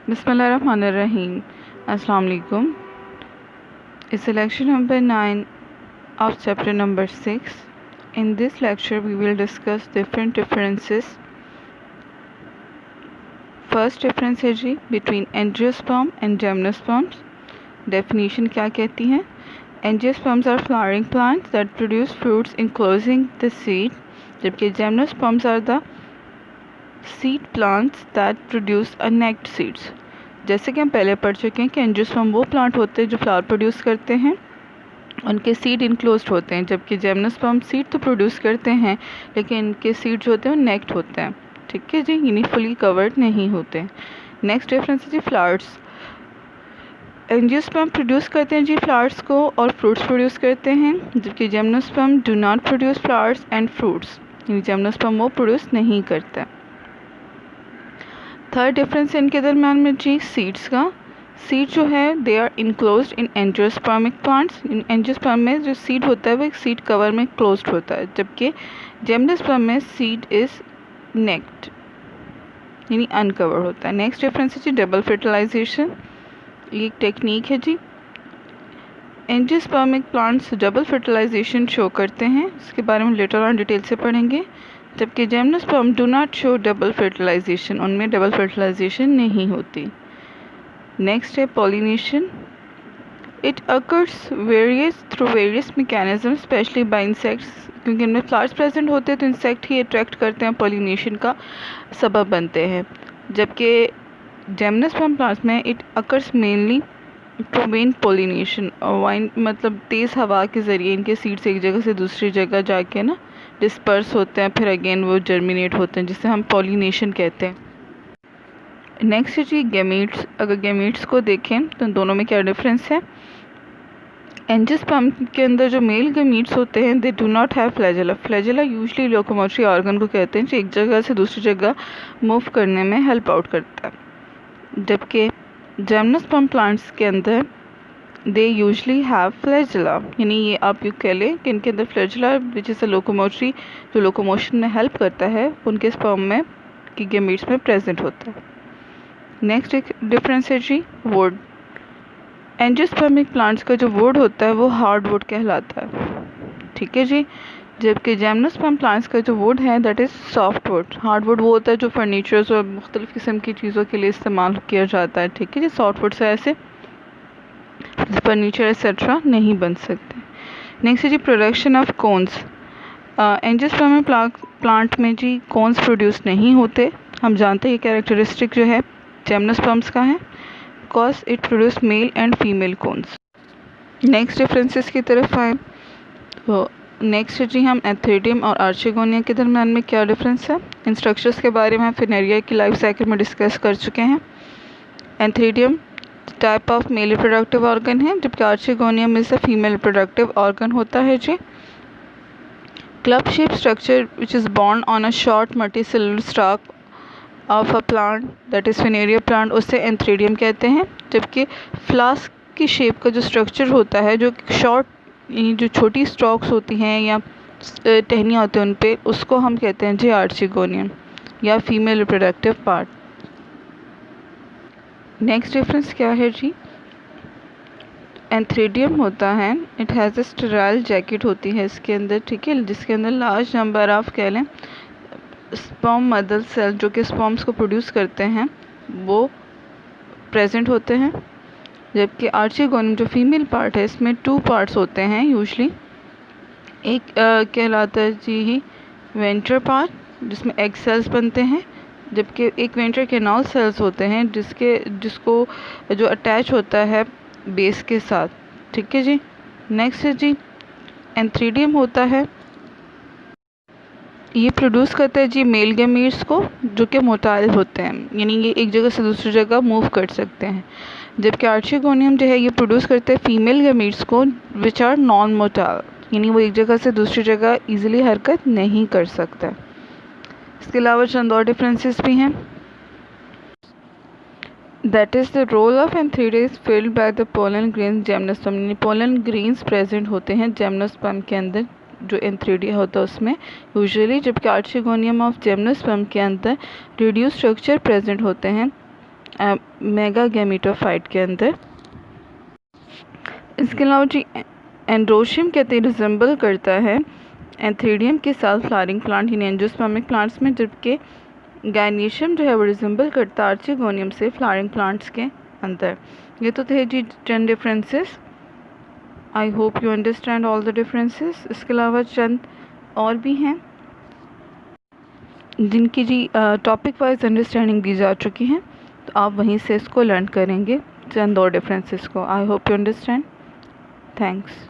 Bismillahirrahmanirrahim. Assalamu alaikum. It's lecture number 9 of chapter number 6. In this lecture we will discuss different differences. First difference है जी between angiosperm and gymnosperms. Definition क्या कहती है? Angiosperms are flowering plants that produce fruits enclosing the seed, जबकि gymnosperms are the seed plants that produce a naked seeds. जैसे कि हम पहले पढ़ चुके हैं कि एंजियोस्पर्म वो प्लांट होते हैं जो फ्लावर प्रोड्यूस करते हैं, उनके सीड इनक्लोज्ड होते हैं, जबकि जिम्नोस्पर्म सीड तो प्रोड्यूस करते हैं लेकिन इनके सीड जो होते हैं वो नेक्ड होते हैं। ठीक है जी, यानी फुली कवर्ड नहीं होते। नेक्स्ट डिफरेंस है जी फ्लावर्स। एंजियोस्पर्म प्रोड्यूस करते हैं जी फ्लावर्स को और फ्रूट्स प्रोड्यूस करते हैं, जबकि gymnosperm do not produce flowers and fruits, यानी जिम्नोस्पर्म वो प्रोड्यूस नहीं करता। थर्ड डिफरेंस है इनके दरम्यान में जी सीड्स का। सीड जो है they are enclosed in angiospermic plants. Angiosperm में जो सीड होता है वो एक सीड कवर में क्लोज्ड होता है, जबकि जिम्नोस्पर्म में सीड इज़ नेक्ड यानी अनकवर्ड होता है। नेक्स्ट डिफरेंस है जी डबल फर्टिलाइजेशन। ये एक टेक्निक है जी। Angiospermic plants double fertilization show करते हैं, इसके बारे में लेटर ऑन डिटेल से पढ़ेंगे, जबकि gymnosperm do not show double fertilization, उनमें डबल फर्टिलाइजेशन नहीं होती। नेक्स्ट है pollination. It occurs various through various mechanism specially by insects, क्योंकि इनमें फ्लावर्स प्रेजेंट होते हैं तो इंसेक्ट ही अट्रैक्ट करते हैं, पॉलिनेशन का सबब बनते हैं, जबकि जिम्नोस्पर्म प्लांट्स में it occurs mainly to wind pollination, wind मतलब तेज़ हवा के ज़रिए इनके सीड्स एक जगह से दूसरी जगह जाके ना डिस्पर्स होते हैं, फिर अगेन वो जर्मिनेट होते हैं, जिसे हम पॉलिनेशन कहते हैं। नेक्स्ट है जी गैमीट्स। अगर गैमीट्स को देखें तो दोनों में क्या डिफरेंस है? एंजियोस्पर्म के अंदर जो मेल गैमीट्स होते हैं they do not have flagella. Flagella usually locomotory organ को कहते हैं जो एक जगह से दूसरी जगह मूव करने में हेल्प आउट करता है, जबकि जिम्नोस्पर्म प्लांट्स के अंदर दे यूजली हैव फ्लैजेला, यानी ये आप यू कह लें कि इनके अंदर flagella which is a locomotory, जो लोकोमोशन में हेल्प करता है, उनके स्पर्म में की गैमीट्स में प्रेजेंट होता है। नेक्स्ट एक डिफरेंस है जी वुड। एंजियोस्पर्मिक प्लांट्स का जो वुड होता है वो हार्ड वुड कहलाता है, ठीक है जी, जबकि जिम्नोस्पर्म प्लांट्स का जो वुड है that is soft wood. Hard would वो होता है जो फर्नीचर्स और मुख्तलिफ़ किस्म की चीज़ों के लिए इस्तेमाल किया जाता है, ठीक है जी। सॉफ्ट वुड से ऐसे फर्नीचर एक्सेट्रा नहीं बन सकते। नेक्स्ट है जी production of cones. Angiosperm plant में जी कोन्स प्रोड्यूस नहीं होते। हम जानते हैं ये कैरेक्टरिस्टिक जो है जिम्नोस्पर्म्स का है, because it produce male and female cones. Next differences की तरफ आए तो नेक्स्ट है जी हम एंथ्रेडियम और आर्चिगोनिया के दरम्यान में क्या डिफरेंस है। इन स्ट्रक्चर्स के बारे में हम फिनेरिया की लाइफ साइकिल में डिस्कस कर चुके हैं। Antheridium type of male reproductive organ है, जबकि archegonium is a female reproductive organ होता है जी। Club shape structure which is borne on a short multicellular stalk of a plant that is Funaria plant, उसे antheridium कहते हैं, जबकि flask की शेप का जो स्ट्रक्चर होता है, जो शॉर्ट जो छोटी स्टॉक्स होती हैं या टहनियाँ होती हैं उन पे, उसको हम कहते हैं जी आर्चिगोनियम या female reproductive part. Next difference क्या है जी? एंथ्रेडियम होता है, it has a sterile jacket होती है इसके अंदर, ठीक है, जिसके अंदर लार्ज नंबर ऑफ कह लें स्पर्म मदर सेल जो कि स्पर्म्स को प्रोड्यूस करते हैं वो प्रेजेंट होते हैं, जबकि आर्चिगोनियम जो फीमेल पार्ट है इसमें 2 पार्ट्स होते हैं यूजली। एक कहलाता है जी ही वेंट्रल पार्ट जिसमें एग सेल्स बनते हैं, जबकि एक वेंट्रल कैनाल सेल्स होते हैं जिसको जो अटैच होता है बेस के साथ, ठीक है जी। नेक्स्ट है जी एंथ्रेडियम होता है, ये प्रोड्यूस करता है जी मेल गैमीट्स को जो कि मोटाइल होते हैं, यानी ये एक जगह से दूसरी जगह मूव कर सकते हैं, जबकि आर्चिगोनियम जो है ये प्रोड्यूस करते हैं फीमेल गैमीट्स को विच आर नॉन मोटाइल, यानी वो एक जगह से दूसरी जगह ईजिली हरकत नहीं कर सकता। इसके अलावा चंद और डिफरेंसेस भी हैं। That is the role of antheridium is filled by the pollen grains gymnosperm, यानी पोलन ग्रेन्स प्रेजेंट होते हैं जिम्नोस्पर्म के अंदर जो एंथ्रेडिया होता है उसमें यूजुअली, जबकि आर्चिगोनियम ऑफ जिम्नोस्पर्म के अंदर रेडियो स्ट्रक्चर प्रेजेंट होते हैं मेगा गैमेटोफाइट के अंदर। इसके अलावा जी एंड्रोशियम कहते रिजेंबल करता है एंथीडियम के साथ फ्लावरिंग प्लांट यानी एंजियोस्पर्मिक प्लांट्स में, जबकि गायनीशियम जो है वो रिजेंबल करता है आर्चिगोनियम से फ्लावरिंग प्लांट्स के अंदर। ये तो थे जी 10 differences. I hope you understand all the differences. इसके अलावा चंद और भी हैं जिनकी जी टॉपिक वाइज अंडरस्टैंडिंग दी जा चुकी है, तो आप वहीं से इसको लर्न करेंगे चंद और डिफरेंसेस को। I hope you understand. Thanks.